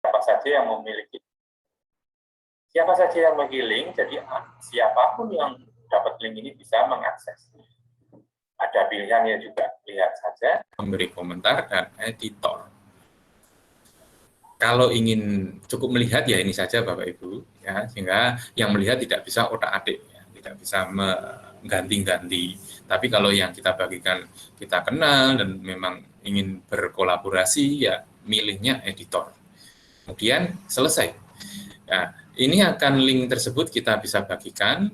siapa saja yang memiliki, siapa saja yang memiliki link, jadi siapapun yang dapat link ini bisa mengakses. Ada pilihannya juga, lihat saja, memberi komentar dan editor. Kalau ingin cukup melihat ya ini saja Bapak Ibu, ya, sehingga yang melihat tidak bisa otak-atik, ya, tidak bisa mengganti-ganti. Tapi kalau yang kita bagikan kita kenal dan memang ingin berkolaborasi, ya milihnya editor. Kemudian selesai. Nah, ini akan link tersebut kita bisa bagikan,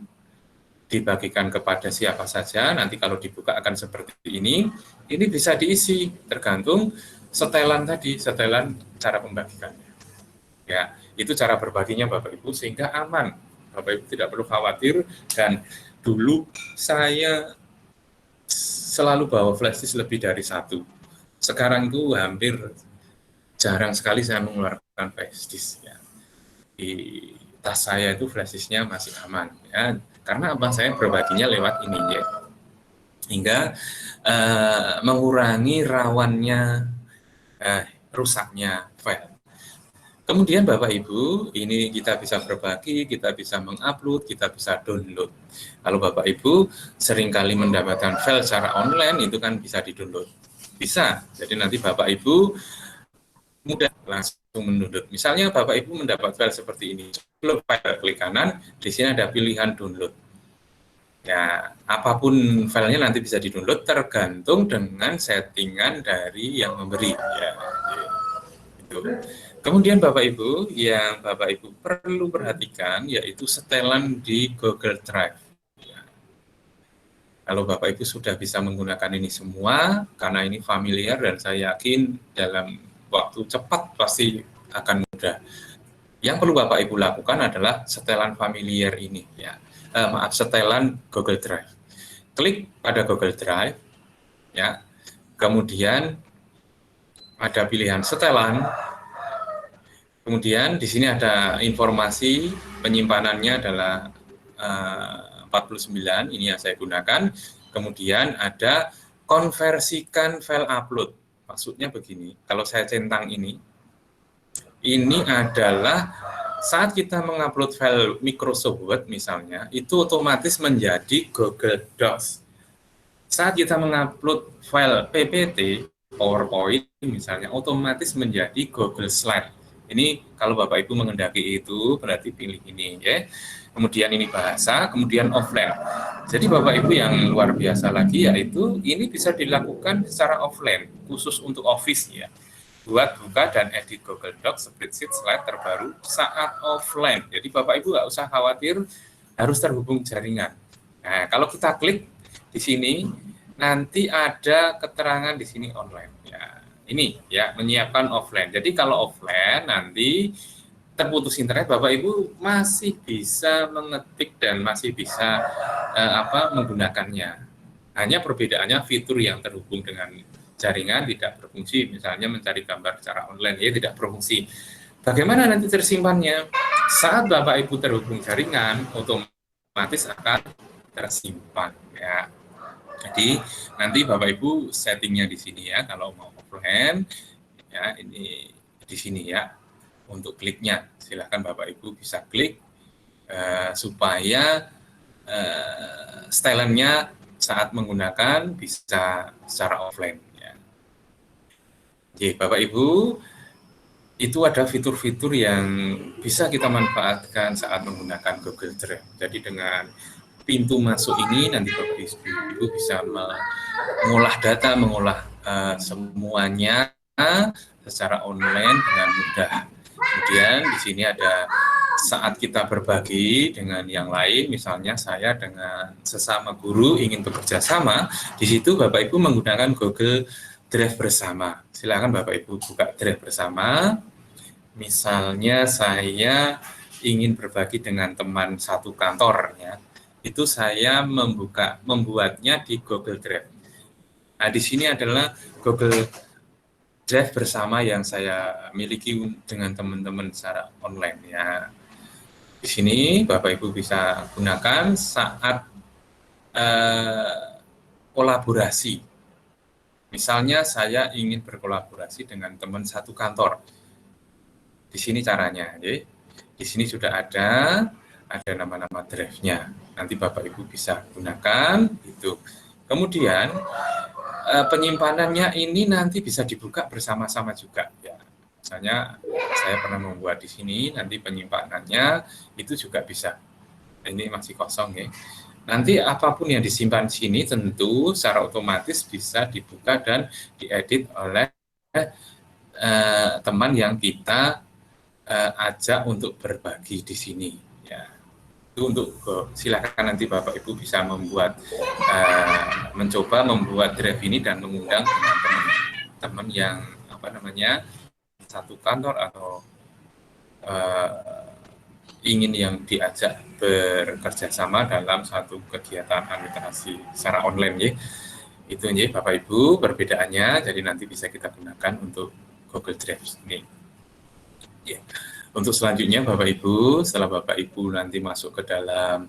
dibagikan kepada siapa saja. Nanti kalau dibuka akan seperti ini bisa diisi tergantung setelan tadi, setelan cara pembagikannya. Ya, itu cara berbaginya Bapak Ibu sehingga aman. Bapak Ibu tidak perlu khawatir. Dan dulu saya selalu bawa flash disk lebih dari satu. Sekarang itu hampir jarang sekali saya mengeluarkan flash disk. Ya. Di tas saya itu flash disknya masih aman. Ya. Karena apa, saya berbaginya lewat ini ya. Hingga mengurangi rawannya rusaknya file. Kemudian Bapak Ibu, ini kita bisa berbagi, kita bisa mengupload, kita bisa download. Kalau Bapak Ibu seringkali mendapatkan file secara online, itu kan bisa di-download. Bisa, jadi nanti Bapak Ibu mudah langsung mendownload. Misalnya Bapak Ibu mendapat file seperti ini, sebelum file klik kanan, di sini ada pilihan download. Ya, apapun filenya nanti bisa di-download tergantung dengan settingan dari yang memberi. Ya, itu. Kemudian Bapak Ibu, yang Bapak Ibu perlu perhatikan yaitu setelan di Google Drive. Ya. Kalau Bapak Ibu sudah bisa menggunakan ini semua, karena ini familiar dan saya yakin dalam waktu cepat pasti akan mudah. Yang perlu Bapak Ibu lakukan adalah setelan familiar ini. Ya. Setelan Google Drive. Klik pada Google Drive, ya. Kemudian ada pilihan setelan. Kemudian di sini ada informasi penyimpanannya adalah 49, ini yang saya gunakan. Kemudian ada konversikan file upload. Maksudnya begini, kalau saya centang ini adalah saat kita mengupload file Microsoft Word misalnya, itu otomatis menjadi Google Docs. Saat kita mengupload file PPT, PowerPoint misalnya, otomatis menjadi Google Slide. Ini kalau Bapak Ibu mengendaki itu berarti pilih ini ya. Kemudian ini bahasa, kemudian offline. Jadi Bapak Ibu yang luar biasa lagi yaitu ini bisa dilakukan secara offline khusus untuk Office ya. Buat buka dan edit Google Docs, spreadsheet, slide terbaru saat offline. Jadi Bapak Ibu nggak usah khawatir harus terhubung jaringan. Nah, kalau kita klik di sini nanti ada keterangan di sini online. Ya, ini ya menyiapkan offline. Jadi kalau offline nanti terputus internet, Bapak Ibu masih bisa mengetik dan masih bisa menggunakannya. Hanya perbedaannya fitur yang terhubung dengan jaringan tidak berfungsi. Misalnya mencari gambar secara online ya tidak berfungsi. Bagaimana nanti tersimpannya? Saat Bapak Ibu terhubung jaringan, otomatis akan tersimpan ya. Jadi nanti Bapak Ibu settingnya di sini ya, kalau mau offline ya ini di sini ya untuk kliknya. Silahkan Bapak Ibu bisa klik supaya setelannya saat menggunakan bisa secara offline. Ya. Jadi Bapak Ibu itu ada fitur-fitur yang bisa kita manfaatkan saat menggunakan Google Drive. Jadi dengan pintu masuk ini nanti Bapak Ibu bisa mengolah data, mengolah semuanya secara online dengan mudah. Kemudian di sini ada saat kita berbagi dengan yang lain, misalnya saya dengan sesama guru ingin bekerja sama, di situ Bapak Ibu menggunakan Google Drive bersama. Silakan Bapak Ibu buka Drive bersama. Misalnya saya ingin berbagi dengan teman satu kantor ya. Itu saya membuatnya di Google Drive. Nah, di sini adalah Google Drive bersama yang saya miliki dengan teman-teman secara online ya. Di sini Bapak Ibu bisa gunakan saat kolaborasi. Misalnya saya ingin berkolaborasi dengan teman satu kantor. Di sini caranya, ya. Di sini sudah ada nama-nama drive-nya. Nanti Bapak Ibu bisa gunakan itu. Kemudian penyimpanannya ini nanti bisa dibuka bersama-sama juga ya. Misalnya saya pernah membuat di sini, nanti penyimpanannya itu juga bisa. Ini masih kosong ya. Nanti apapun yang disimpan di sini tentu secara otomatis bisa dibuka dan diedit oleh teman yang kita ajak untuk berbagi di sini ya. Itu untuk silakan nanti Bapak Ibu bisa membuat mencoba membuat drive ini dan mengundang teman-teman yang satu kantor atau ingin yang diajak bekerja sama dalam satu kegiatan literasi secara online ya. Itu ya Bapak Ibu perbedaannya, jadi nanti bisa kita gunakan untuk Google Drive ini. Ya. Untuk selanjutnya Bapak Ibu, setelah Bapak Ibu nanti masuk ke dalam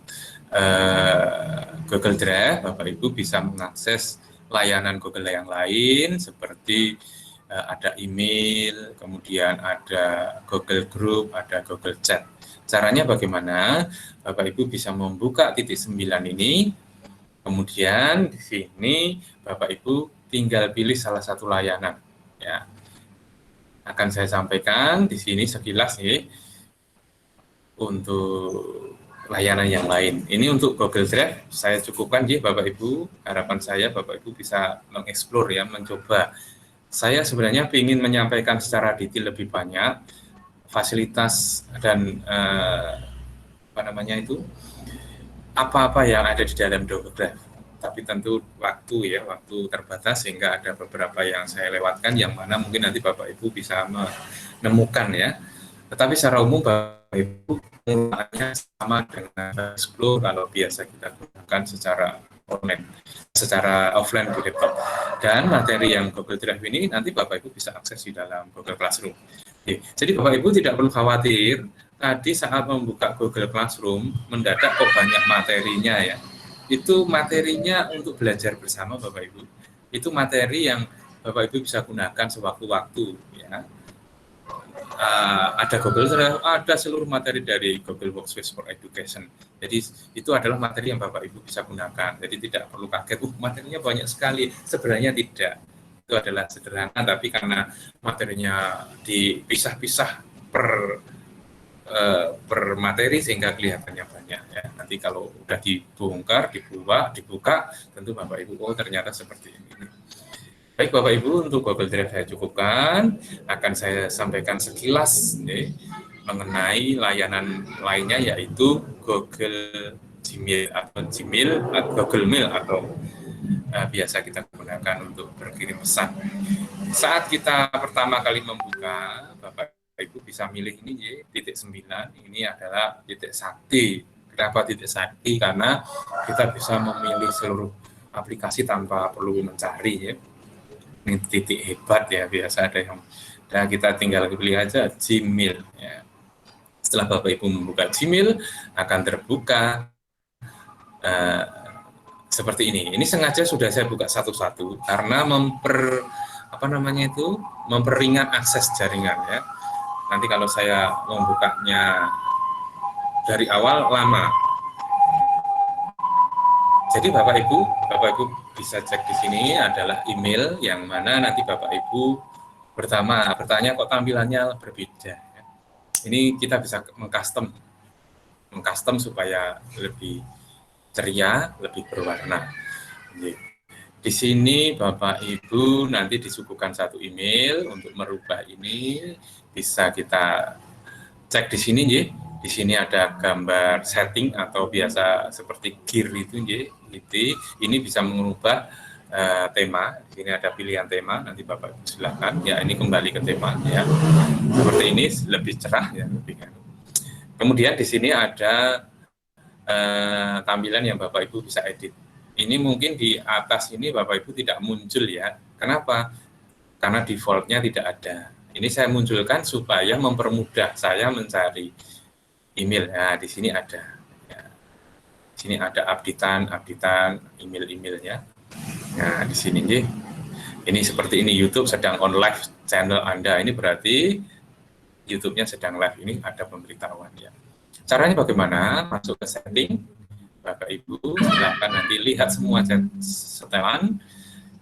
Google Drive, Bapak Ibu bisa mengakses layanan Google yang lain seperti ada email, kemudian ada Google Group, ada Google Chat. Caranya bagaimana? Bapak Ibu bisa membuka titik 9 ini, kemudian di sini Bapak Ibu tinggal pilih salah satu layanan. Ya, akan saya sampaikan di sini sekilas ya untuk layanan yang lain. Ini untuk Google Drive saya cukupkan ya Bapak Ibu. Harapan saya Bapak Ibu bisa mengeksplor ya, mencoba. Saya sebenarnya ingin menyampaikan secara detail lebih banyak fasilitas dan apa-apa yang ada di dalam Google Drive. Tapi tentu waktu terbatas sehingga ada beberapa yang saya lewatkan yang mana mungkin nanti Bapak Ibu bisa menemukan ya. Tetapi secara umum Bapak Ibu penggunaannya sama dengan Explore kalau biasa kita gunakan secara online, secara offline di laptop. Dan materi yang Google Drive ini nanti Bapak Ibu bisa akses di dalam Google Classroom. Jadi Bapak Ibu tidak perlu khawatir, tadi saat membuka Google Classroom, mendadak kok banyak materinya ya. Itu materinya untuk belajar bersama Bapak Ibu. Itu materi yang Bapak Ibu bisa gunakan sewaktu-waktu ya. Ada Google Drive, ada seluruh materi dari Google Workspace for Education. Jadi itu adalah materi yang Bapak Ibu bisa gunakan. Jadi tidak perlu kaget, materinya banyak sekali. Sebenarnya tidak. Itu adalah sederhana, tapi karena materinya dipisah-pisah per materi sehingga kelihatannya banyak ya. Nanti kalau udah dibongkar, dibuka, tentu Bapak Ibu ternyata seperti ini. Baik Bapak Ibu, untuk Google Drive saya cukupkan, akan saya sampaikan sekilas mengenai layanan lainnya yaitu Google Gmail atau Google Mail atau biasa kita gunakan untuk berkirim pesan. Saat kita pertama kali membuka, Bapak Ibu bisa milih ini ya, titik 9, ini adalah titik sakti. Kenapa titik sakti? Karena kita bisa memilih seluruh aplikasi tanpa perlu mencari ya. Ini titik hebat ya, biasa ada yang kita tinggal pilih aja Gmail ya. Setelah Bapak Ibu membuka Gmail akan terbuka seperti ini. Ini sengaja sudah saya buka satu-satu karena memperingat akses jaringan ya. Nanti kalau saya membukanya dari awal lama. Jadi Bapak Ibu bisa cek di sini adalah email yang mana nanti Bapak Ibu bertanya kok tampilannya berbeda. Ini kita bisa mengcustom supaya lebih ceria, lebih berwarna. Di sini Bapak Ibu nanti disuguhkan satu email untuk merubah ini bisa kita cek di sini ya. Di sini ada gambar setting atau biasa seperti gear itu ya. Ini bisa mengubah tema. Ini ada pilihan tema. Nanti Bapak Ibu silakan. Ya ini kembali ke tema ya. Seperti ini lebih cerah ya. Kemudian di sini ada tampilan yang Bapak Ibu bisa edit. Ini mungkin di atas ini Bapak Ibu tidak muncul ya. Kenapa? Karena defaultnya tidak ada. Ini saya munculkan supaya mempermudah saya mencari email. Nah, di sini ada. Ya. Di sini ada updatean email-emailnya. Nah, di sini ini seperti ini YouTube sedang on live channel Anda. Ini berarti YouTube-nya sedang live ini ada pemberitahuan ya. Caranya bagaimana? Masuk ke setting, Bapak Ibu, silahkan nanti lihat semua setelan.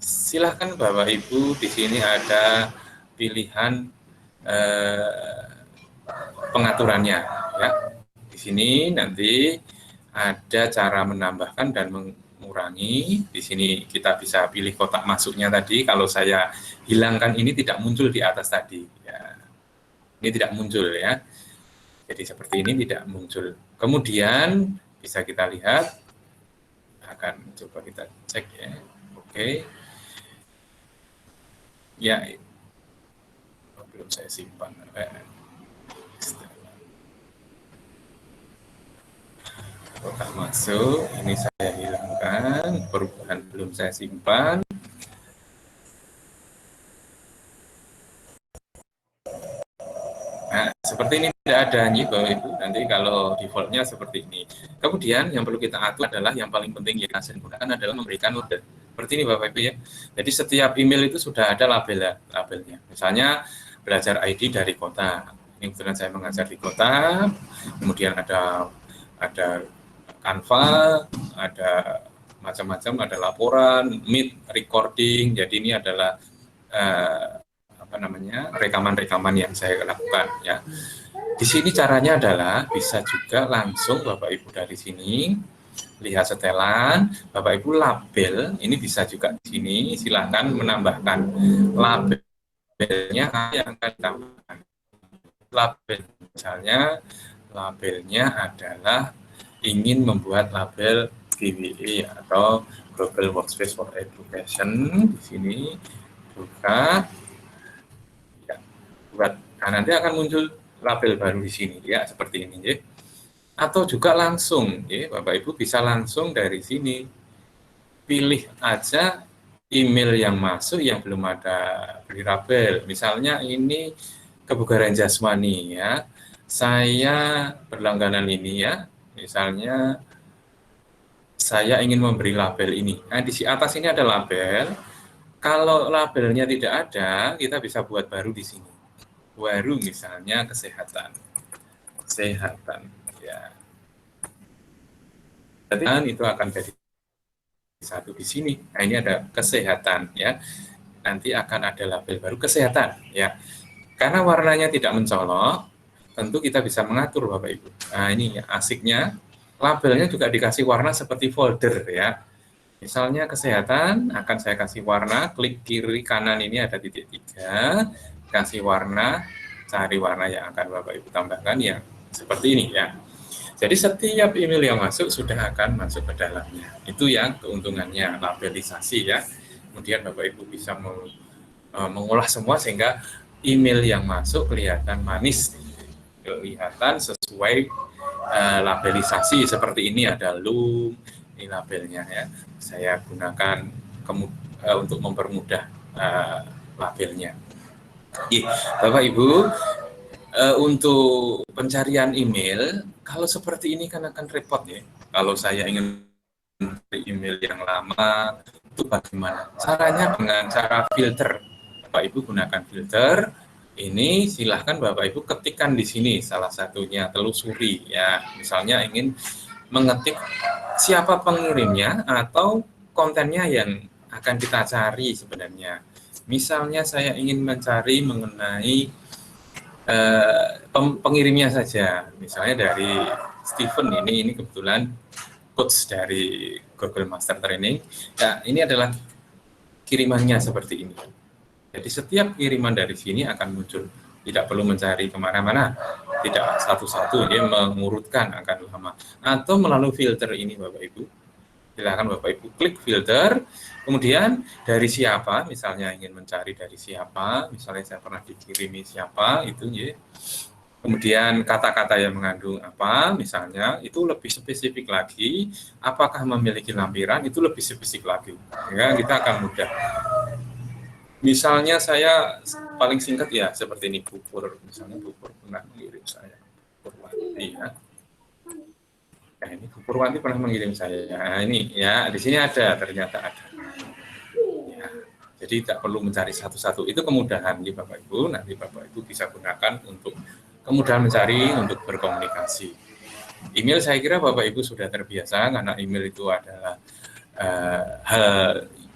Silahkan Bapak Ibu, di sini ada pilihan pengaturannya ya. Di sini nanti ada cara menambahkan dan mengurangi. Di sini kita bisa pilih kotak masuknya tadi. Kalau saya hilangkan ini tidak muncul di atas tadi ya. Ini tidak muncul ya. Jadi seperti ini tidak muncul. Kemudian bisa kita lihat, akan coba kita cek ya. Oke. Ya, belum saya simpan. Kotak masuk, ini saya hilangkan, perubahan belum saya simpan. Nah, seperti ini tidak ada nih Bapak Ibu, nanti kalau defaultnya seperti ini. Kemudian yang perlu kita atur adalah yang paling penting yang saya gunakan adalah memberikan order. Seperti ini Bapak Ibu ya. Jadi setiap email itu sudah ada labelnya. Misalnya belajar ID dari kota. Ini kebetulan saya mengajar di kota. Kemudian ada Canva, ada macam-macam, ada laporan, meet, recording. Jadi ini adalah rekaman-rekaman yang saya lakukan ya. Di sini caranya adalah bisa juga langsung Bapak Ibu dari sini lihat setelan, Bapak Ibu label, ini bisa juga di sini silakan menambahkan labelnya yang akan ditambahkan. Label misalnya labelnya adalah ingin membuat label GWE atau Global Workspace for Education. Di sini buka buat, nah nanti akan muncul label baru di sini ya, seperti ini ya. Atau juga langsung ya, Bapak Ibu bisa langsung dari sini pilih aja email yang masuk yang belum ada beri label. Misalnya ini kebugaran jasmani ya, saya berlangganan ini ya, misalnya saya ingin memberi label ini. Nah di atas ini ada label. Kalau labelnya tidak ada, kita bisa buat baru di sini. Baru misalnya kesehatan ya. Jadi itu akan jadi satu di sini. Nah ini ada kesehatan ya. Nanti akan ada label baru kesehatan ya. Karena warnanya tidak mencolok, tentu kita bisa mengatur Bapak Ibu. Nah ini ya, asiknya labelnya juga dikasih warna seperti folder ya. Misalnya kesehatan akan saya kasih warna, klik kiri kanan ini ada titik 3, kasih warna, cari warna yang akan Bapak Ibu tambahkan ya seperti ini ya. Jadi setiap email yang masuk sudah akan masuk ke dalamnya. Itu yang keuntungannya labelisasi ya. Kemudian Bapak Ibu bisa mengolah semua sehingga email yang masuk kelihatan manis, kelihatan sesuai labelisasi seperti ini. Ada loom, ini labelnya ya. Saya gunakan untuk mempermudah labelnya. Bapak Ibu, untuk pencarian email, kalau seperti ini kan akan repot ya. Kalau saya ingin email yang lama, itu bagaimana? Caranya dengan cara filter. Bapak Ibu gunakan filter. Ini silahkan Bapak Ibu ketikkan di sini salah satunya, telusuri ya. Misalnya ingin mengetik siapa pengirimnya atau kontennya yang akan kita cari sebenarnya. Misalnya saya ingin mencari mengenai pengirimnya saja, misalnya dari Steven ini kebetulan coach dari Google Master Training. Nah, ini adalah kirimannya seperti ini. Jadi setiap kiriman dari sini akan muncul, tidak perlu mencari kemana-mana, tidak satu-satu, dia mengurutkan akan lama. Atau melalui filter ini Bapak Ibu, silakan Bapak Ibu klik filter, kemudian dari siapa, misalnya ingin mencari dari siapa, misalnya saya pernah dikirimi siapa, itu ya. Kemudian kata-kata yang mengandung apa, misalnya itu lebih spesifik lagi, apakah memiliki lampiran, itu lebih spesifik lagi. Ya, kita akan mudah. Misalnya saya paling singkat ya, seperti ini Pupur, misalnya Pupur pernah mengirim saya, Purwanti ya. Nah, ini Bu Purwanti pernah mengirim saya. Nah, ini ya, di sini ada, ternyata ada. Ya, Jadi tidak perlu mencari satu-satu. Itu kemudahan ya Bapak Ibu. Nanti Bapak Ibu bisa gunakan untuk kemudahan mencari, untuk berkomunikasi. Email saya kira Bapak Ibu sudah terbiasa karena email itu adalah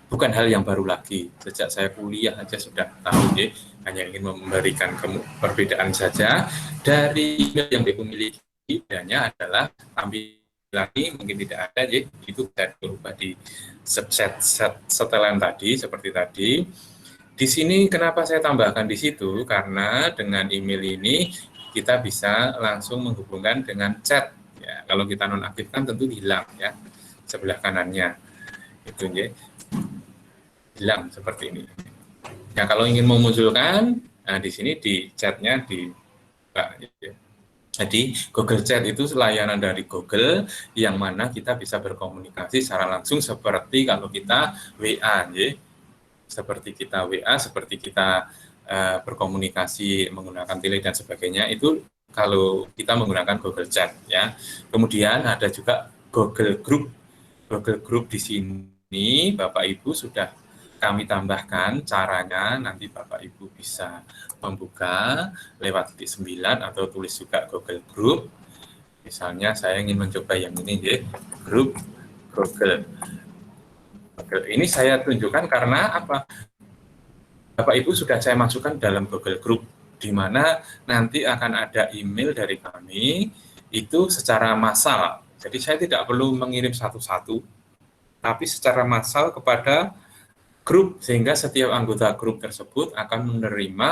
bukan hal yang baru lagi. Sejak saya kuliah aja sudah tahu ya. Hanya ingin memberikan perbedaan saja dari email yang Ibu miliki. Bedanya adalah tampilannya mungkin tidak ada ya. Itu bisa berubah di setelan tadi seperti tadi. Di sini kenapa saya tambahkan di situ? Karena dengan email ini kita bisa langsung menghubungkan dengan chat. Ya, kalau kita nonaktifkan tentu hilang ya sebelah kanannya. Itu ya. Hilang seperti ini. Ya, kalau ingin memunculkan, nah di sini di chatnya di ya. Jadi Google Chat itu layanan dari Google yang mana kita bisa berkomunikasi secara langsung seperti kalau kita WA, ya. Seperti kita WA, seperti kita berkomunikasi menggunakan tele dan sebagainya itu kalau kita menggunakan Google Chat, ya. Kemudian ada juga Google Group. Google Group di sini Bapak Ibu sudah kami tambahkan caranya, nanti Bapak Ibu bisa membuka lewat titik 9 atau tulis juga Google Group. Misalnya saya ingin mencoba yang ini ya, grup Google. Ini saya tunjukkan karena apa? Bapak Ibu sudah saya masukkan dalam Google Group, di mana nanti akan ada email dari kami itu secara massal. Jadi saya tidak perlu mengirim satu-satu, tapi secara massal kepada grup, sehingga setiap anggota grup tersebut akan menerima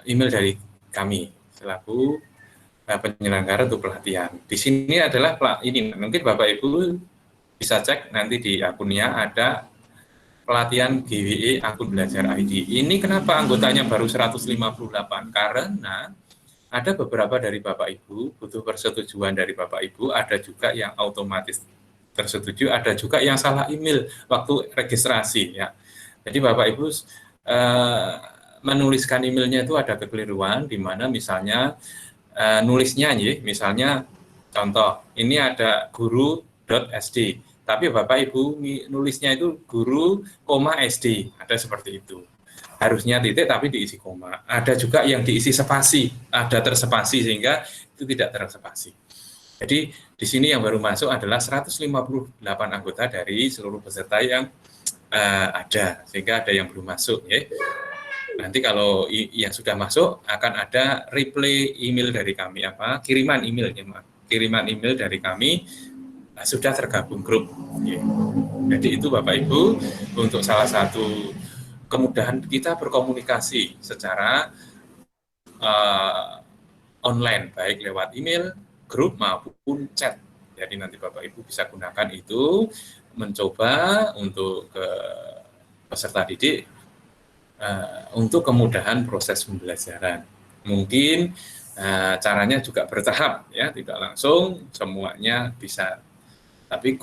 email dari kami selaku penyelenggara untuk pelatihan. Di sini adalah ini mungkin Bapak Ibu bisa cek nanti di akunnya ada pelatihan GWE akun belajar ID. Ini kenapa anggotanya baru 158? Karena ada beberapa dari Bapak Ibu butuh persetujuan dari Bapak Ibu, ada juga yang otomatis tersetuju, ada juga yang salah email waktu registrasi ya. Jadi Bapak Ibu menuliskan emailnya itu ada kekeliruan di mana misalnya nulisnya ya, misalnya contoh ini ada guru.sd, tapi Bapak Ibu nulisnya itu guru, SD, ada seperti itu. Harusnya titik tapi diisi koma. Ada juga yang diisi spasi, ada terspasi sehingga itu tidak terspasi. Jadi di sini yang baru masuk adalah 158 anggota dari seluruh peserta yang ada, sehingga ada yang belum masuk ya. Nanti kalau yang sudah masuk akan ada replay email dari kami kiriman emailnya, kiriman email dari kami sudah tergabung grup. Ya. Jadi itu Bapak Ibu untuk salah satu kemudahan kita berkomunikasi secara online baik lewat email, grup maupun chat. Jadi nanti Bapak Ibu bisa gunakan itu mencoba untuk ke peserta didik untuk kemudahan proses pembelajaran. Mungkin caranya juga bertahap ya, tidak langsung semuanya bisa. Tapi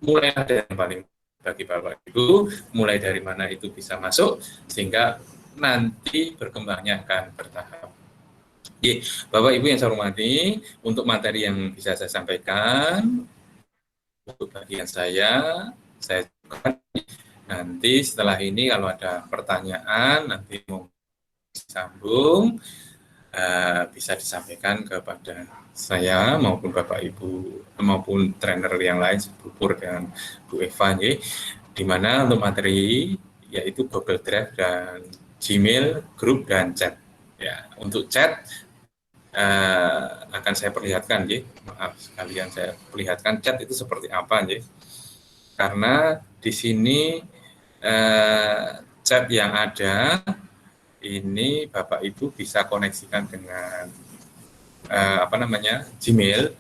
mulai ada yang paling bagi Bapak Ibu, mulai dari mana itu bisa masuk sehingga nanti berkembangnya akan bertahap. Bapak Ibu yang saya hormati, untuk materi yang bisa saya sampaikan, untuk bagian saya nanti setelah ini kalau ada pertanyaan, nanti mau disambung, bisa disampaikan kepada saya maupun Bapak Ibu, maupun trainer yang lain, Bu Pur dan Bu Eva, di mana untuk materi yaitu Google Drive dan Gmail, grup, dan chat. Ya, untuk chat, akan saya perlihatkan maaf sekalian saya perlihatkan chat itu seperti apa karena di sini chat yang ada ini Bapak Ibu bisa koneksikan dengan Gmail.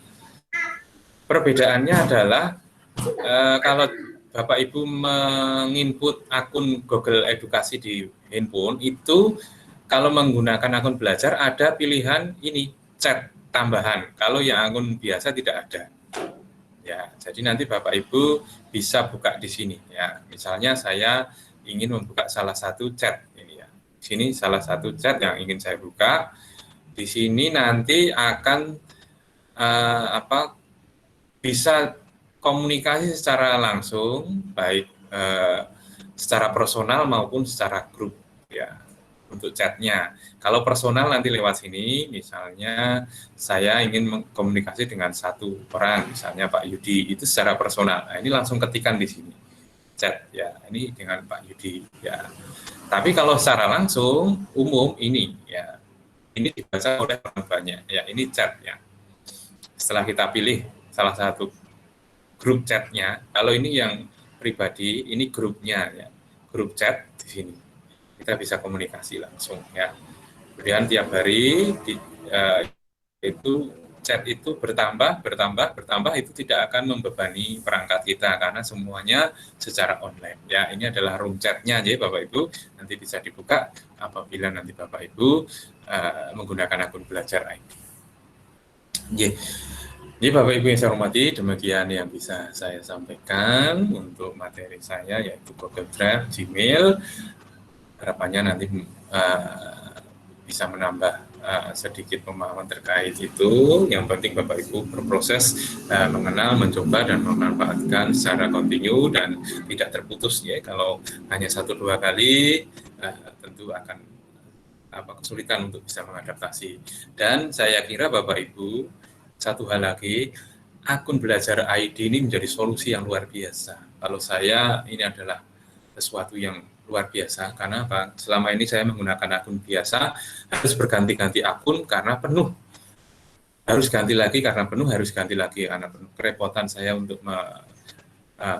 Perbedaannya adalah kalau Bapak Ibu menginput akun Google Edukasi di handphone itu kalau menggunakan akun belajar ada pilihan ini chat tambahan. Kalau yang akun biasa tidak ada. Ya, jadi nanti Bapak Ibu bisa buka di sini ya. Misalnya saya ingin membuka salah satu chat ini ya. Di sini salah satu chat yang ingin saya buka. Di sini nanti akan bisa komunikasi secara langsung baik secara personal maupun secara grup ya untuk chatnya. Kalau personal nanti lewat sini, misalnya saya ingin komunikasi dengan satu orang, misalnya Pak Yudi, itu secara personal. Nah, ini langsung ketikan di sini chat ya, ini dengan Pak Yudi ya. Tapi kalau secara langsung umum ini ya, ini dibaca oleh orang banyak ya, ini chat ya. Setelah kita pilih salah satu grup chatnya, kalau ini yang pribadi, ini grupnya ya, grup chat di sini kita bisa komunikasi langsung ya. Kemudian tiap hari itu chat itu bertambah itu tidak akan membebani perangkat kita karena semuanya secara online ya. Ini adalah room chatnya ya Bapak Ibu, nanti bisa dibuka apabila nanti Bapak Ibu menggunakan akun belajar ID. Jadi Bapak Ibu yang saya hormati, demikian yang bisa saya sampaikan untuk materi saya yaitu Google Drive, Gmail. Harapannya nanti bisa menambah sedikit pemahaman terkait itu. Yang penting Bapak Ibu berproses mengenal, mencoba dan memanfaatkan secara kontinu dan tidak terputus ya. Kalau hanya 1-2 kali tentu akan kesulitan untuk bisa mengadaptasi. Dan saya kira Bapak Ibu, satu hal lagi, akun belajar ID ini menjadi solusi yang luar biasa. Kalau saya ini adalah sesuatu yang luar biasa karena apa? Selama ini saya menggunakan akun biasa, harus berganti-ganti akun karena penuh. Harus ganti lagi karena penuh, harus ganti lagi karena penuh. Kerepotan saya untuk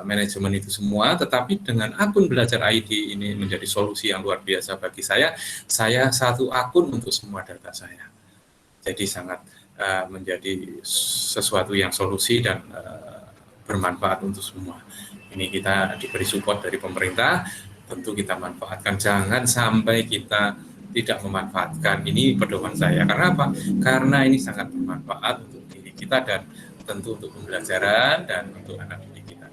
manajemen itu semua, tetapi dengan akun belajar ID ini menjadi solusi yang luar biasa bagi saya. Saya satu akun untuk semua data saya. Jadi sangat menjadi sesuatu yang solusi dan bermanfaat untuk semua. Ini kita diberi support dari pemerintah, tentu kita manfaatkan. Jangan sampai kita tidak memanfaatkan. Ini pedoman saya. Karena apa? Karena ini sangat bermanfaat untuk diri kita dan tentu untuk pembelajaran dan untuk anak didik kita.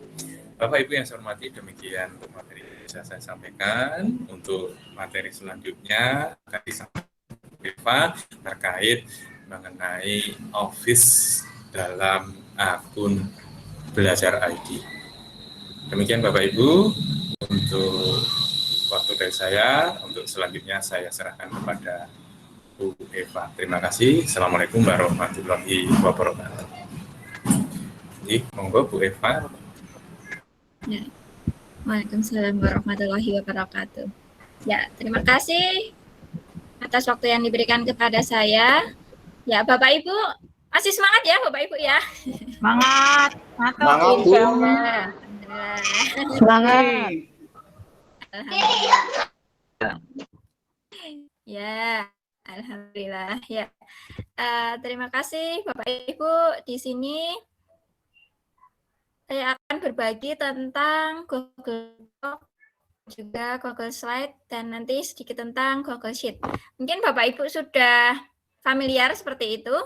Bapak Ibu yang saya hormati, demikian untuk materi yang bisa saya sampaikan. Untuk materi selanjutnya akan disampaikan terkait mengenai Office dalam akun belajar ID. Demikian Bapak Ibu untuk waktu dari saya. Untuk selanjutnya saya serahkan kepada Bu Eva. Terima kasih. Assalamualaikum warahmatullahi wabarakatuh. Jadi monggo Bu Eva. Ya. Waalaikumsalam warahmatullahi wabarakatuh. Ya, terima kasih atas waktu yang diberikan kepada saya. Ya, Bapak Ibu masih semangat ya Bapak Ibu ya. Semangat. Semangat Bu. Semangat. Alhamdulillah. Ya, alhamdulillah ya. Terima kasih Bapak Ibu. Di sini saya akan berbagi tentang Google Doc, juga Google Slide, dan nanti sedikit tentang Google Sheet. Mungkin Bapak Ibu sudah familiar seperti itu.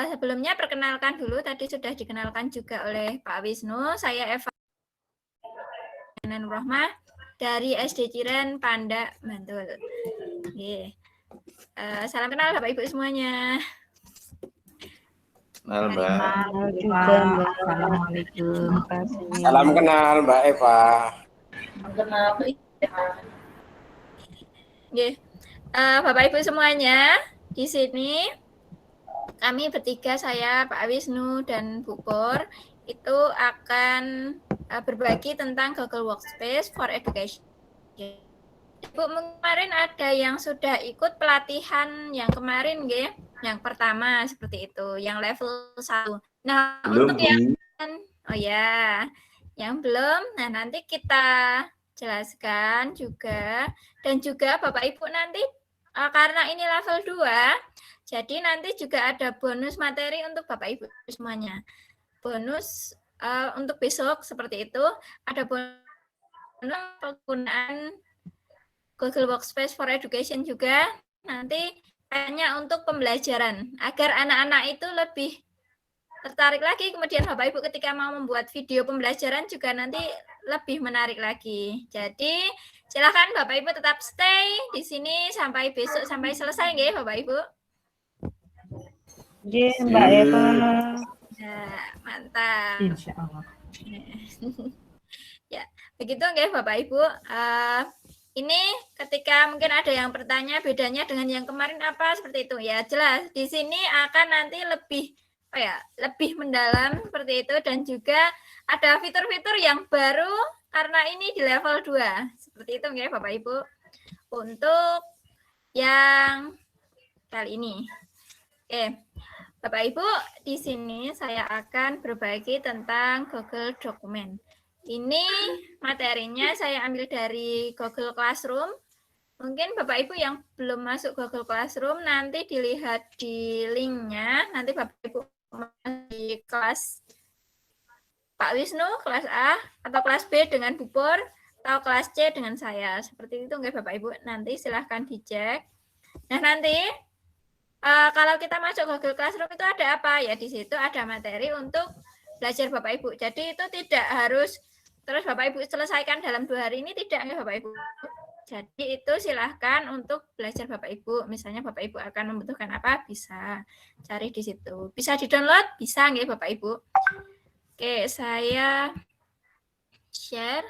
Sebelumnya perkenalkan dulu, tadi sudah dikenalkan juga oleh Pak Wisnu. Saya Eva Rohmah dari SD Ciren Panda, Bantul. Salam kenal Bapak Ibu semuanya. Kenal Mbak. Assalamualaikum. Salam kenal Mbak Eva. Salam kenal. Bapak Ibu semuanya, di sini kami bertiga, saya, Pak Wisnu, dan Bu Pur, itu akan berbagi tentang Google Workspace for Education. Ibu, kemarin ada yang sudah ikut pelatihan yang kemarin, nggih? Yang pertama seperti itu, yang level 1. Nah, belum, untuk yang belum, nah nanti kita jelaskan juga, dan juga Bapak Ibu nanti karena ini level 2, jadi nanti juga ada bonus materi untuk Bapak Ibu semuanya. Bonus untuk besok seperti itu, ada bonus penggunaan Google Workspace for Education juga, nanti hanya untuk pembelajaran, agar anak-anak itu lebih tertarik lagi, kemudian Bapak Ibu ketika mau membuat video pembelajaran juga nanti lebih menarik lagi. Jadi silakan Bapak Ibu tetap stay di sini sampai besok, sampai selesai nggih Bapak Ibu. Nggih, Mbak Eva. Ya, mantap. Insya Allah. Ya, Begitu nggih Bapak Ibu. Ini ketika mungkin ada yang bertanya bedanya dengan yang kemarin apa seperti itu ya, jelas di sini akan nanti lebih mendalam seperti itu, dan juga ada fitur-fitur yang baru karena ini di level 2 seperti itu nggih Bapak Ibu untuk yang kali ini. Oke, Bapak Ibu, di sini saya akan berbagi tentang Google Dokumen. Ini materinya saya ambil dari Google Classroom. Mungkin Bapak Ibu yang belum masuk Google Classroom, nanti dilihat di linknya. Nanti Bapak Ibu di kelas Pak Wisnu, kelas A, atau kelas B dengan Bu Pur, atau kelas C dengan saya. Seperti itu nggak Bapak Ibu? Nanti silahkan dicek. Nah nanti kalau kita masuk Google Classroom itu ada apa? Ya di situ ada materi untuk belajar Bapak Ibu. Jadi itu tidak harus terus Bapak Ibu selesaikan dalam 2 hari ini, tidak nggak Bapak Ibu. Jadi itu silahkan untuk belajar Bapak Ibu. Misalnya Bapak Ibu akan membutuhkan apa, bisa cari di situ. Bisa di-download, bisa nggak Bapak Ibu. Oke, saya share.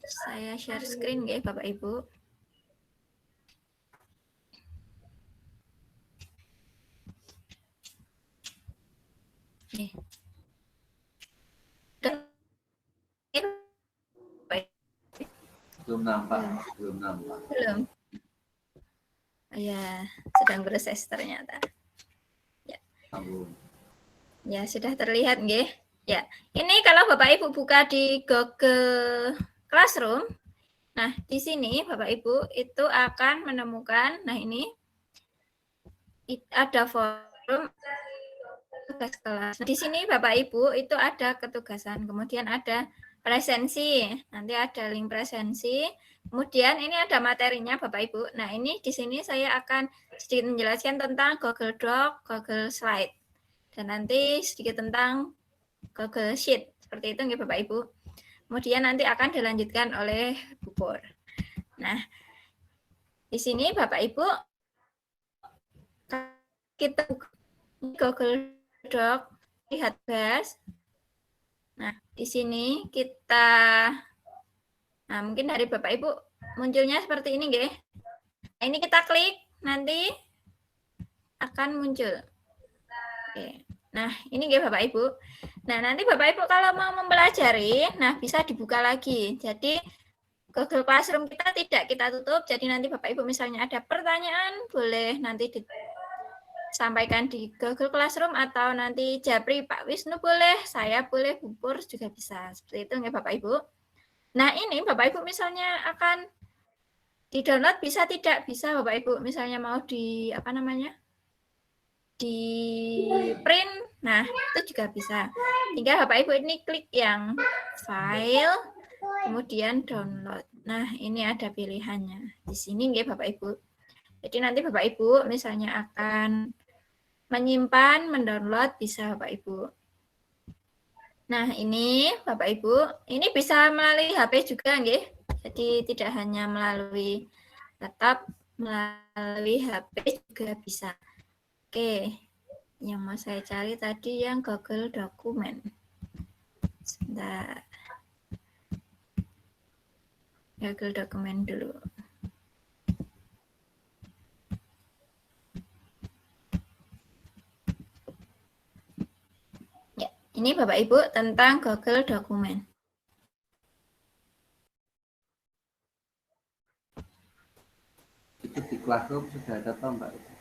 Saya share screen nggak Bapak Ibu. Nih. Belum nampak. Belum. Ya, sedang proses ternyata. Ya. Ya, sudah terlihat nggih. Ya. Ini kalau Bapak Ibu buka di Google Classroom. Nah, di sini Bapak Ibu itu akan menemukan, nah ini ada forum tugas kelas. Nah, di sini Bapak Ibu itu ada ketugasan, kemudian ada presensi, nanti ada link presensi, kemudian ini ada materinya Bapak Ibu. Nah ini di sini saya akan sedikit menjelaskan tentang Google Doc, Google Slide, dan nanti sedikit tentang Google Sheet, seperti itu nggih Bapak Ibu. Kemudian nanti akan dilanjutkan oleh Bu Pur. Nah di sini Bapak Ibu kita Google Doc, lihat guys. Nah, di sini kita, nah mungkin dari Bapak Ibu munculnya seperti ini, nggih. Nah, ini kita klik, nanti akan muncul. Oke. Nah, ini nggih Bapak Ibu. Nah, nanti Bapak Ibu kalau mau mempelajari, nah bisa dibuka lagi. Jadi Google Classroom kita tidak kita tutup. Jadi nanti Bapak Ibu misalnya ada pertanyaan, boleh nanti sampaikan di Google Classroom, atau nanti Japri Pak Wisnu boleh, saya boleh, Bu Pur juga bisa. Seperti itu nggih Bapak Ibu. Nah ini Bapak Ibu misalnya akan di-download, bisa tidak? Bisa Bapak Ibu. Misalnya mau di apa namanya? Di print. Nah, itu juga bisa. Tinggal Bapak Ibu ini klik yang file, kemudian download. Nah, ini ada pilihannya. Di sini nggih Bapak Ibu. Jadi nanti Bapak Ibu misalnya akan menyimpan, mendownload, bisa Bapak Ibu. Nah, ini Bapak Ibu, ini bisa melalui HP juga nggih. Jadi tidak hanya melalui laptop, melalui HP juga bisa. Oke. Yang mau saya cari tadi yang Google Dokumen. Sebentar. Google Dokumen dulu. Ini Bapak Ibu tentang Google Dokumen. Itu di Classroom sudah ada toh Mbak?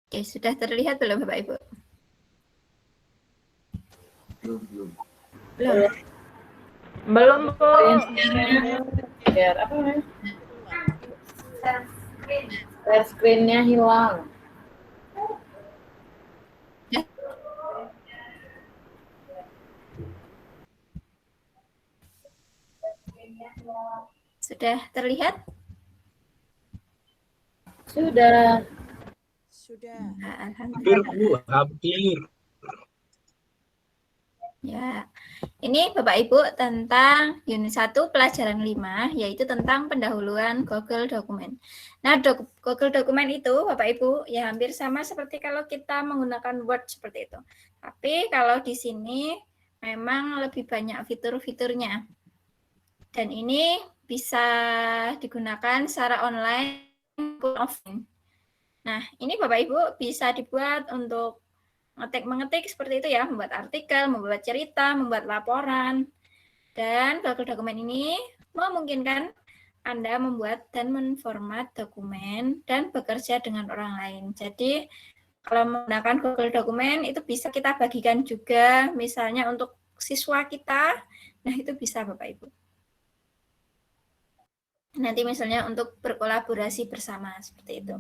Oke, sudah terlihat belum Bapak Ibu? Belum. Belum. Belum, Bu. Biar apa namanya? Share screen-nya hilang. Sudah terlihat? Sudah. Sudah. Nah, Hampir, alhamdulillah. Bu, hampir. Ya, ini Bapak Ibu tentang unit 1 pelajaran 5, yaitu tentang pendahuluan Google Dokumen. Nah, Google Dokumen itu Bapak Ibu ya hampir sama seperti kalau kita menggunakan Word seperti itu. Tapi kalau di sini memang lebih banyak fitur-fiturnya. Dan ini bisa digunakan secara online maupun offline. Nah, ini Bapak Ibu bisa dibuat untuk mengetik seperti itu ya, membuat artikel, membuat cerita, membuat laporan. Dan Google Dokumen ini memungkinkan Anda membuat dan menformat dokumen dan bekerja dengan orang lain. Jadi kalau menggunakan Google Dokumen itu bisa kita bagikan juga misalnya untuk siswa kita. Nah, itu bisa Bapak Ibu. Nanti misalnya untuk berkolaborasi bersama seperti itu.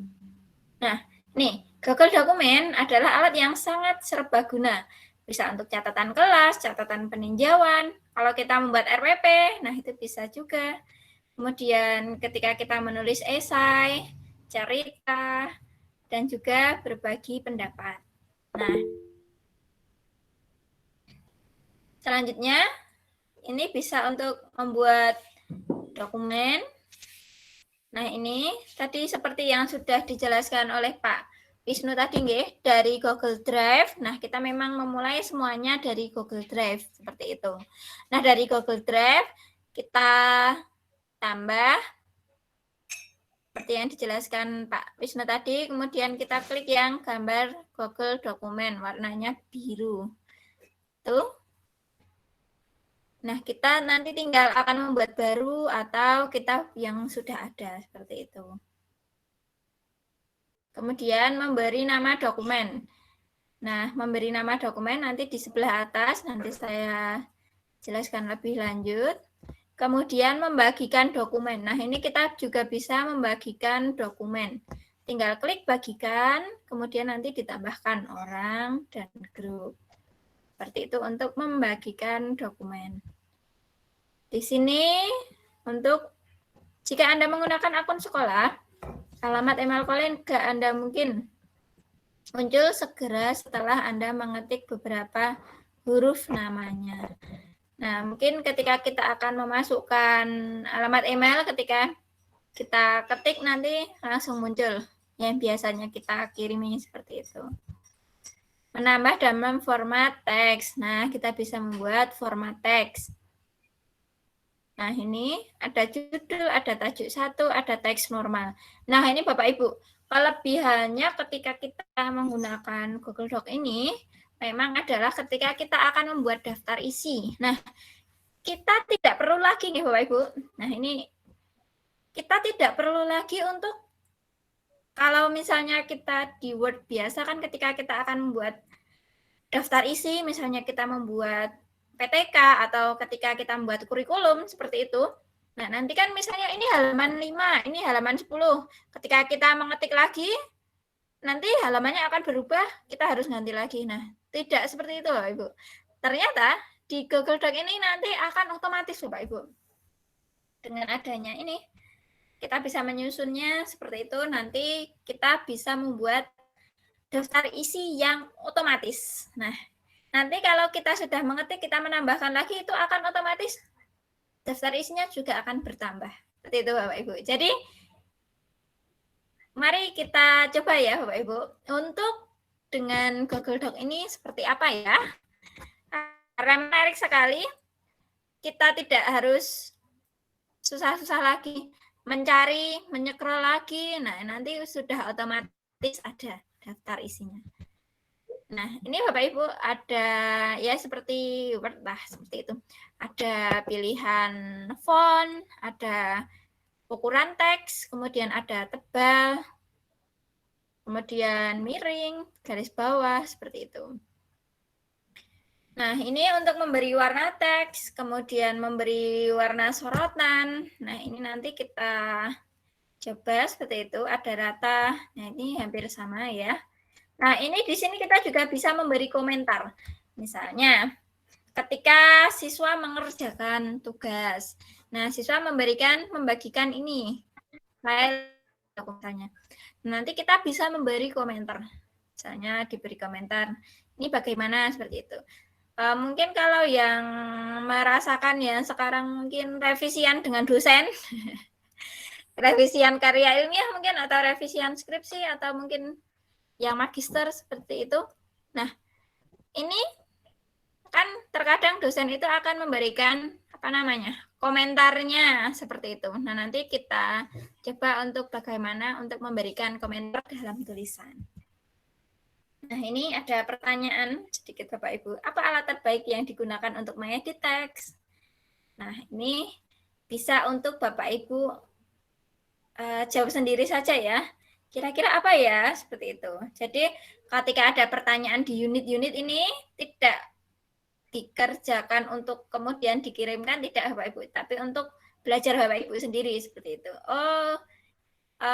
Nah, nih, Google Dokumen adalah alat yang sangat serbaguna. Bisa untuk catatan kelas, catatan peninjauan. Kalau kita membuat RPP, nah itu bisa juga. Kemudian ketika kita menulis esai, cerita, dan juga berbagi pendapat. Nah, selanjutnya ini bisa untuk membuat dokumen. Nah, ini tadi seperti yang sudah dijelaskan oleh Pak Wisnu tadi nggih, dari Google Drive. Nah, kita memang memulai semuanya dari Google Drive seperti itu. Nah, dari Google Drive kita tambah seperti yang dijelaskan Pak Wisnu tadi, kemudian kita klik yang gambar Google Dokumen warnanya biru. Tuh. Nah, kita nanti tinggal akan membuat baru atau kita yang sudah ada seperti itu. Kemudian memberi nama dokumen. Nah, memberi nama dokumen nanti di sebelah atas, nanti saya jelaskan lebih lanjut. Kemudian membagikan dokumen. Nah, ini kita juga bisa membagikan dokumen. Tinggal klik bagikan, kemudian nanti ditambahkan orang dan grup. Seperti itu untuk membagikan dokumen. Di sini untuk jika Anda menggunakan akun sekolah, alamat email keluarga Anda mungkin muncul segera setelah Anda mengetik beberapa huruf namanya. Nah, mungkin ketika kita akan memasukkan alamat email, ketika kita ketik nanti langsung muncul yang biasanya kita kirimi seperti itu. Menambah dalam format teks. Nah, kita bisa membuat format teks. Nah, ini ada judul, ada tajuk satu, ada teks normal. Nah, ini Bapak Ibu, kelebihannya ketika kita menggunakan Google Doc ini, memang adalah ketika kita akan membuat daftar isi. Nah, kita tidak perlu lagi nih Bapak Ibu. Nah, ini kita tidak perlu lagi untuk, kalau misalnya kita di Word biasa kan ketika kita akan membuat daftar isi, misalnya kita membuat PTK atau ketika kita membuat kurikulum seperti itu. Nah, nanti kan misalnya ini halaman 5, ini halaman 10. Ketika kita mengetik lagi, nanti halamannya akan berubah, kita harus ganti lagi. Nah, tidak seperti itu Bapak Ibu. Ternyata di Google Doc ini nanti akan otomatis Bapak Ibu. Dengan adanya ini, kita bisa menyusunnya seperti itu, nanti kita bisa membuat daftar isi yang otomatis. Nah, nanti kalau kita sudah mengetik, kita menambahkan lagi, itu akan otomatis daftar isinya juga akan bertambah. Seperti itu Bapak Ibu. Jadi, mari kita coba ya Bapak Ibu. Untuk dengan Google Doc ini seperti apa ya? Karena menarik sekali, kita tidak harus susah-susah lagi mencari, menyekrol lagi. Nah, nanti sudah otomatis ada daftar isinya. Nah, ini Bapak Ibu ada ya seperti Word lah, seperti itu. Ada pilihan font, ada ukuran teks, kemudian ada tebal, kemudian miring, garis bawah, seperti itu. Nah, ini untuk memberi warna teks, kemudian memberi warna sorotan. Nah, ini nanti kita coba seperti itu, ada rata. Nah, ini hampir sama ya. Nah, ini di sini kita juga bisa memberi komentar. Misalnya, ketika siswa mengerjakan tugas. Nah, siswa membagikan ini file misalnya. Nanti kita bisa memberi komentar. Misalnya diberi komentar, ini bagaimana seperti itu. Mungkin kalau yang merasakan ya sekarang mungkin revisian dengan dosen, revisian karya ilmiah mungkin, atau revisian skripsi, atau mungkin yang magister seperti itu. Nah, ini kan terkadang dosen itu akan memberikan komentarnya seperti itu. Nah, nanti kita coba untuk bagaimana untuk memberikan komentar dalam tulisan. Nah, ini ada pertanyaan sedikit Bapak Ibu. Apa alat terbaik yang digunakan untuk mengedit teks? Nah, ini bisa untuk Bapak Ibu jawab sendiri saja ya. Kira-kira apa ya? Seperti itu. Jadi, ketika ada pertanyaan di unit-unit ini, tidak dikerjakan untuk kemudian dikirimkan, tidak Bapak Ibu, tapi untuk belajar Bapak Ibu sendiri seperti itu.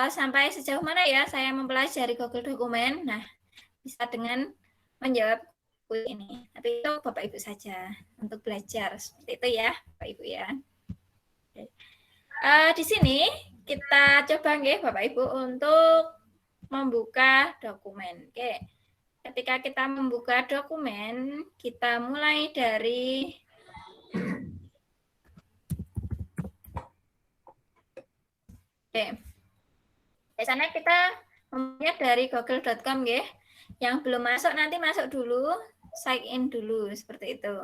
Sampai sejauh mana ya saya mempelajari Google Dokumen? Nah, bisa dengan menjawab ini. Tapi itu Bapak Ibu saja untuk belajar seperti itu ya, Bapak Ibu ya. Di sini kita coba nggih Bapak Ibu untuk membuka dokumen. Oke. Ketika kita membuka dokumen, kita mulai dari biasanya kita memulai dari google.com nggih. Yang belum masuk nanti masuk dulu, sign in dulu seperti itu.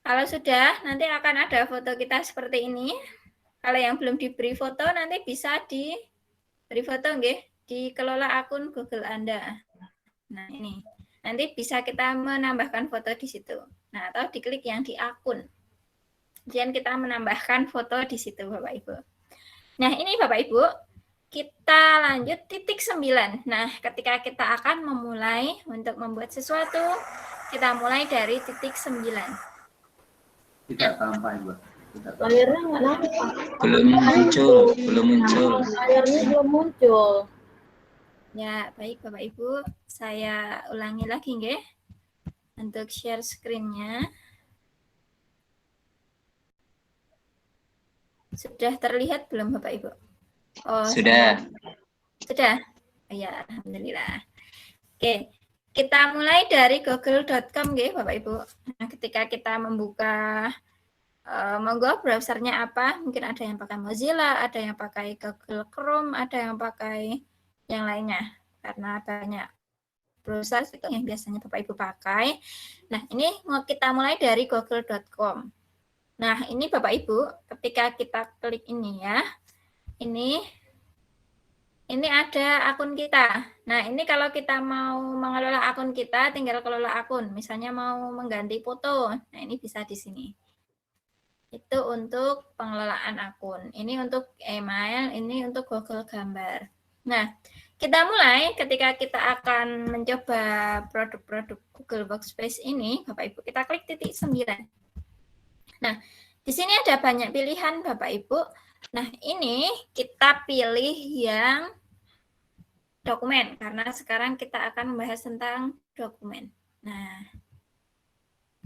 Kalau sudah, nanti akan ada foto kita seperti ini. Kalau yang belum diberi foto nanti bisa diberi foto nggih, dikelola akun Google Anda. Nah, ini. Nanti bisa kita menambahkan foto di situ. Nah, atau diklik yang di akun. Kemudian kita menambahkan foto di situ, Bapak Ibu. Nah, ini Bapak Ibu, kita lanjut titik 9. Nah, ketika kita akan memulai untuk membuat sesuatu, kita mulai dari titik 9. Tidak sampai, Mbak. Layarnya nggak nampak. Belum muncul. Layarnya belum muncul. Ya, baik Bapak Ibu, saya ulangi lagi nggih untuk share screen-nya. Sudah terlihat belum Bapak Ibu? Oh, Sudah. Sudah? Oh, ya, alhamdulillah. Oke, kita mulai dari google.com nggih Bapak Ibu. Nah, ketika kita membuka monggo browsernya apa? Mungkin ada yang pakai Mozilla, ada yang pakai Google Chrome, ada yang pakai yang lainnya, karena banyak browser itu yang biasanya Bapak Ibu pakai. Nah, ini mau kita mulai dari google.com. Nah, ini Bapak Ibu, ketika kita klik ini ya, ini ada akun kita. Nah, ini kalau kita mau mengelola akun kita, tinggal kelola akun. Misalnya mau mengganti foto, nah ini bisa di sini. Itu untuk pengelolaan akun. Ini untuk email, ini untuk Google Gambar. Nah, kita mulai ketika kita akan mencoba produk-produk Google Workspace ini, Bapak Ibu, kita klik titik 9. Nah, di sini ada banyak pilihan, Bapak Ibu. Nah, ini kita pilih yang dokumen, karena sekarang kita akan membahas tentang dokumen. Nah,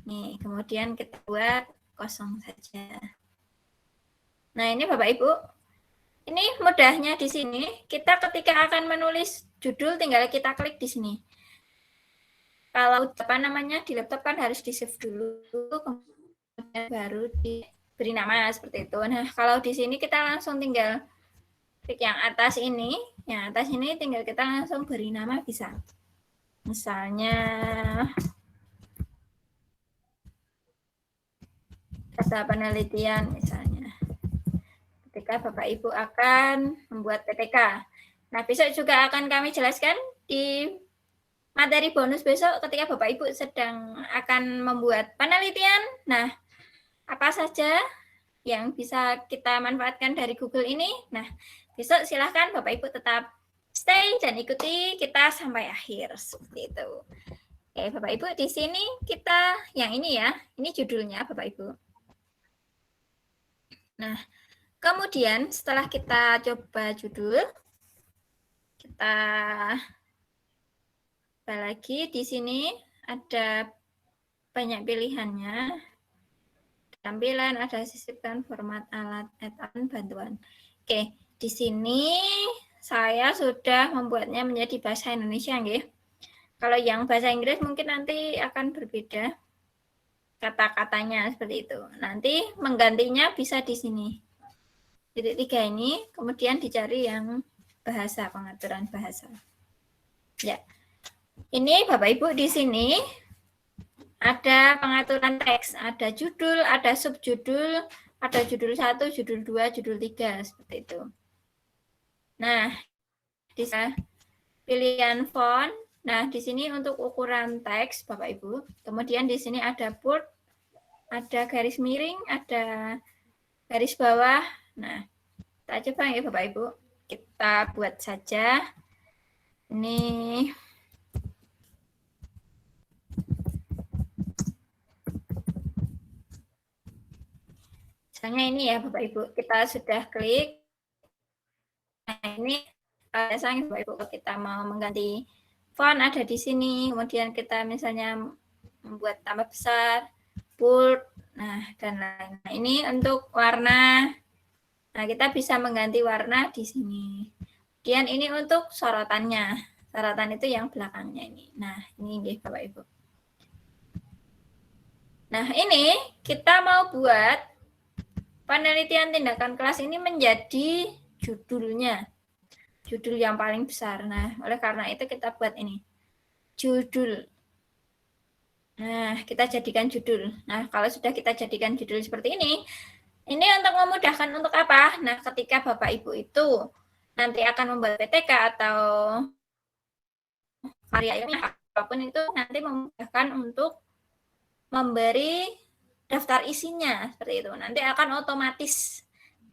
nih, kemudian kita buat kosong saja. Nah, ini Bapak Ibu, ini mudahnya di sini, kita ketika akan menulis judul tinggal kita klik di sini. Kalau di laptop kan harus di-save dulu, kemudian baru diberi nama seperti itu. Nah, kalau di sini kita langsung tinggal klik yang atas ini tinggal kita langsung beri nama bisa. Misalnya kata penelitian misalnya. Ketika Bapak Ibu akan membuat PPK. Nah, besok juga akan kami jelaskan di materi bonus besok ketika Bapak Ibu sedang akan membuat penelitian. Nah, apa saja yang bisa kita manfaatkan dari Google ini? Nah, besok silahkan Bapak Ibu tetap stay dan ikuti kita sampai akhir seperti itu. Oke, Bapak Ibu, di sini kita yang ini ya, ini judulnya Bapak Ibu. Nah, kemudian setelah kita coba judul, kita lagi di sini ada banyak pilihannya. Tampilan, ada sisipkan, format, alat, add-on, bantuan. Oke, di sini saya sudah membuatnya menjadi bahasa Indonesia, nggih. Kalau yang bahasa Inggris mungkin nanti akan berbeda kata-katanya seperti itu. Nanti menggantinya bisa di sini. Titik 3 ini, kemudian dicari yang bahasa, pengaturan bahasa. Ya. Ini Bapak Ibu di sini ada pengaturan teks, ada judul, ada subjudul, ada judul 1, judul 2, judul 3 seperti itu. Nah, di pilihan font. Nah, di sini untuk ukuran teks Bapak Ibu. Kemudian di sini ada bold, ada garis miring, ada garis bawah. Nah, kita coba ya Bapak Ibu. Kita buat saja. Ini misalnya ini ya Bapak Ibu, kita sudah klik. Nah, ini biasanya Bapak Ibu kalau kita mau mengganti font ada di sini, kemudian kita misalnya membuat tambah besar, bold, nah dan lain. Nah, ini untuk warna. Nah, kita bisa mengganti warna di sini. Kemudian ini untuk sorotannya. Sorotan itu yang belakangnya ini. Nah, ini deh Bapak Ibu. Nah, ini kita mau buat penelitian tindakan kelas ini menjadi judulnya. Judul yang paling besar. Nah, oleh karena itu kita buat ini. Judul. Nah, kita jadikan judul. Nah, kalau sudah kita jadikan judul seperti ini untuk memudahkan untuk apa? Nah, ketika Bapak Ibu itu nanti akan membuat PTK atau karya ilmiah apapun itu nanti memudahkan untuk memberi daftar isinya seperti itu. Nanti akan otomatis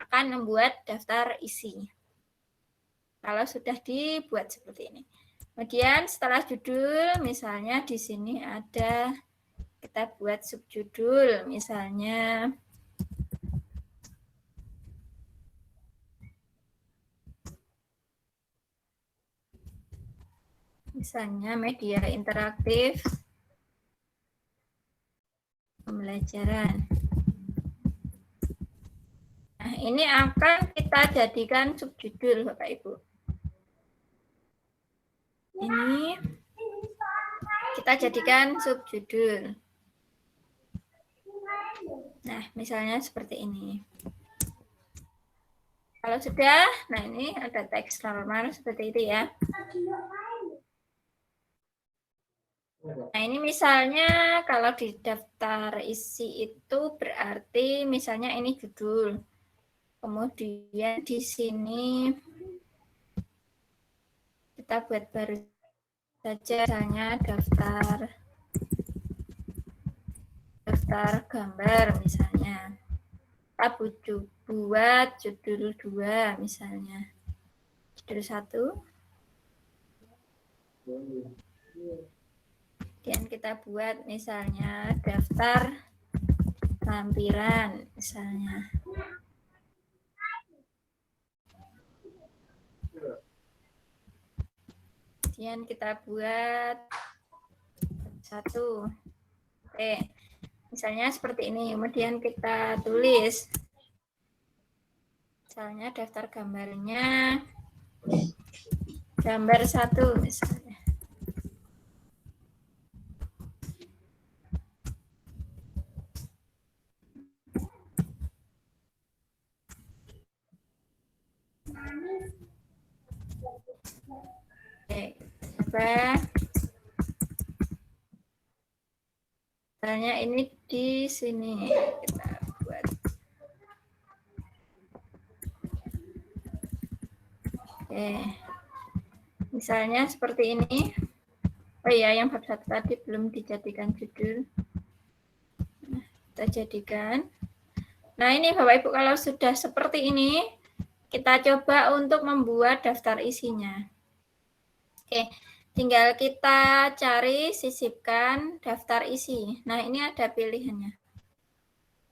akan membuat daftar isi. Kalau sudah dibuat seperti ini. Kemudian setelah judul, misalnya di sini ada kita buat subjudul, misalnya media interaktif pembelajaran. Nah, ini akan kita jadikan subjudul Bapak Ibu. Ini kita jadikan subjudul. Nah, misalnya seperti ini. Kalau sudah, nah ini ada teks normal seperti itu ya. Nah, ini misalnya kalau di daftar isi itu berarti misalnya ini judul. Kemudian di sini kita buat baru saja misalnya daftar gambar misalnya. Kita buat judul 2 misalnya. Judul 1. Kemudian kita buat misalnya daftar lampiran misalnya. Kemudian kita buat 1. Oke. Misalnya seperti ini. Kemudian kita tulis. Misalnya daftar gambarnya gambar 1 misalnya. Oke, coba. Misalnya ini di sini kita buat. Oke. Misalnya seperti ini. Oh iya, yang bab 1 tadi belum dijadikan judul. Nah, kita jadikan. Nah, ini Bapak Ibu kalau sudah seperti ini, kita coba untuk membuat daftar isinya. Oke, tinggal kita cari sisipkan daftar isi. Nah, ini ada pilihannya.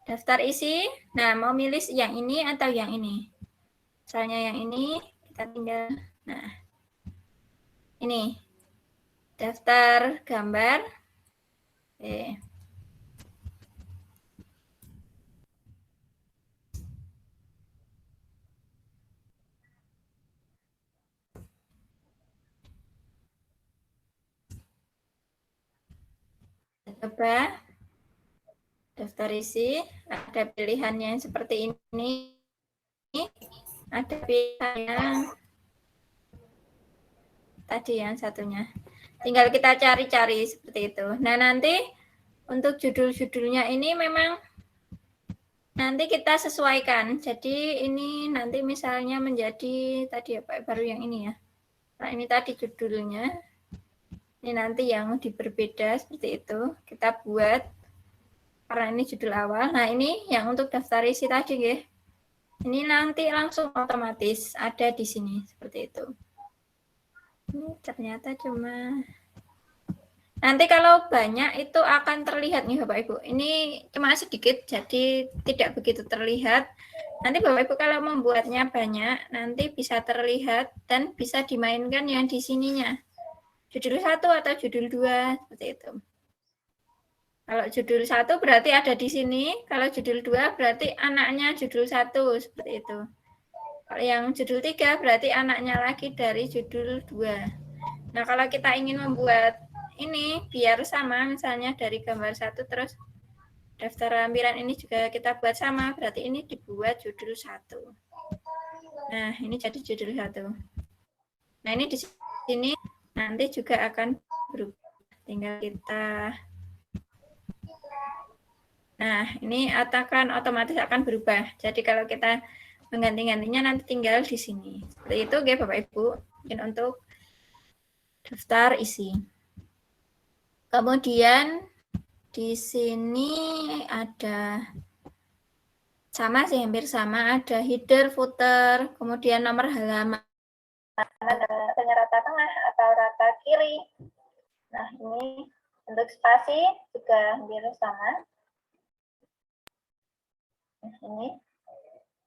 Daftar isi, nah mau milih yang ini atau yang ini. Misalnya yang ini, kita tinggal, nah ini, daftar gambar. Oke. Coba daftar isi, ada pilihannya yang seperti ini, ada pilihannya tadi yang satunya. Tinggal kita cari-cari seperti itu. Nah, nanti untuk judul-judulnya ini memang nanti kita sesuaikan. Jadi ini nanti misalnya menjadi tadi apa baru yang ini ya. Nah, ini tadi judulnya. Ini nanti yang berbeda seperti itu. Kita buat karena ini judul awal. Nah, ini yang untuk daftar isi tadi ya. Ini nanti langsung otomatis ada di sini seperti itu. Ini ternyata cuma nanti kalau banyak itu akan terlihat nih Bapak Ibu. Ini cuma sedikit jadi tidak begitu terlihat. Nanti Bapak Ibu kalau membuatnya banyak nanti bisa terlihat dan bisa dimainkan yang di sininya. Judul 1 atau judul 2 seperti itu. Kalau judul 1 berarti ada di sini, kalau judul 2 berarti anaknya judul 1 seperti itu. Kalau yang judul 3 berarti anaknya lagi dari judul 2. Nah, kalau kita ingin membuat ini biar sama, misalnya dari gambar 1 terus daftar lampiran ini juga kita buat sama, berarti ini dibuat judul 1. Nah, ini jadi judul 1. Nah, ini di sini nanti juga akan berubah. Tinggal kita Nah, ini akan otomatis akan berubah. Jadi kalau kita mengganti-gantinya nanti tinggal di sini. Seperti itu ya Bapak Ibu, mungkin untuk daftar isi. Kemudian di sini ada sama sih, hampir sama, ada header, footer, kemudian nomor halaman, ada rata tengah atau rata kiri. Nah, ini untuk spasi juga hampir sama. Nah, ini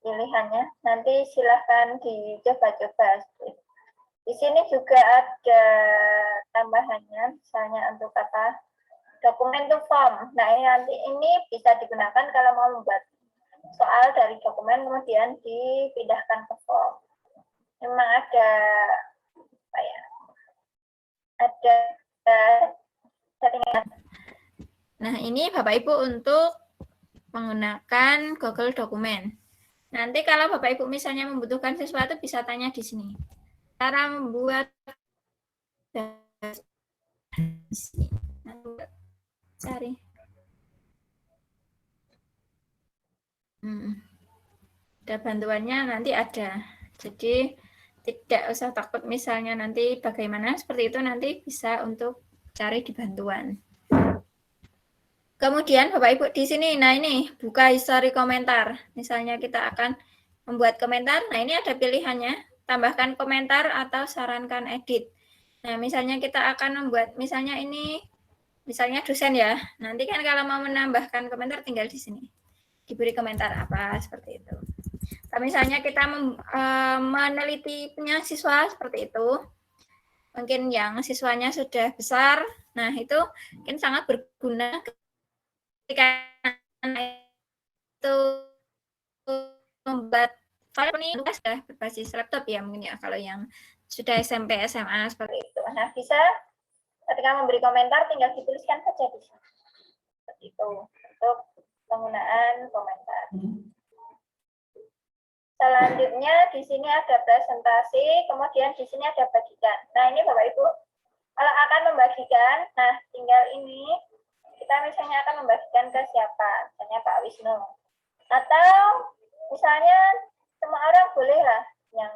pilihannya. Nanti silahkan dicoba-coba. Di sini juga ada tambahannya, misalnya untuk apa? Dokumen to form. Nah, ini nanti ini bisa digunakan kalau mau membuat soal dari dokumen kemudian dipindahkan ke form. Memang ada apa ya? Ada settingan. Nah, ini Bapak Ibu untuk menggunakan Google Dokumen. Nanti kalau Bapak Ibu misalnya membutuhkan sesuatu bisa tanya di sini. Cara membuat cari. Ada bantuannya nanti ada. Jadi tidak usah takut misalnya nanti bagaimana seperti itu nanti bisa untuk cari di bantuan. Kemudian Bapak Ibu di sini, nah ini buka histori komentar. Misalnya kita akan membuat komentar, nah ini ada pilihannya, tambahkan komentar atau sarankan edit. Nah misalnya kita akan membuat, misalnya ini, misalnya dosen ya, nanti kan kalau mau menambahkan komentar tinggal di sini. Diberi komentar apa, seperti itu. Nah, misalnya kita meneliti punya siswa seperti itu, mungkin yang siswanya sudah besar, nah itu mungkin sangat berguna ketika itu membuat file ini sudah berbasis laptop ya mungkin ya kalau yang sudah SMP SMA seperti itu. Nah bisa ketika memberi komentar tinggal dituliskan saja di sini seperti itu untuk penggunaan komentar. Selanjutnya di sini ada presentasi, kemudian di sini ada bagikan. Nah ini Bapak Ibu kalau akan membagikan, nah tinggal ini kita misalnya akan membagikan ke siapa, misalnya Pak Wisnu. Atau misalnya semua orang boleh lah yang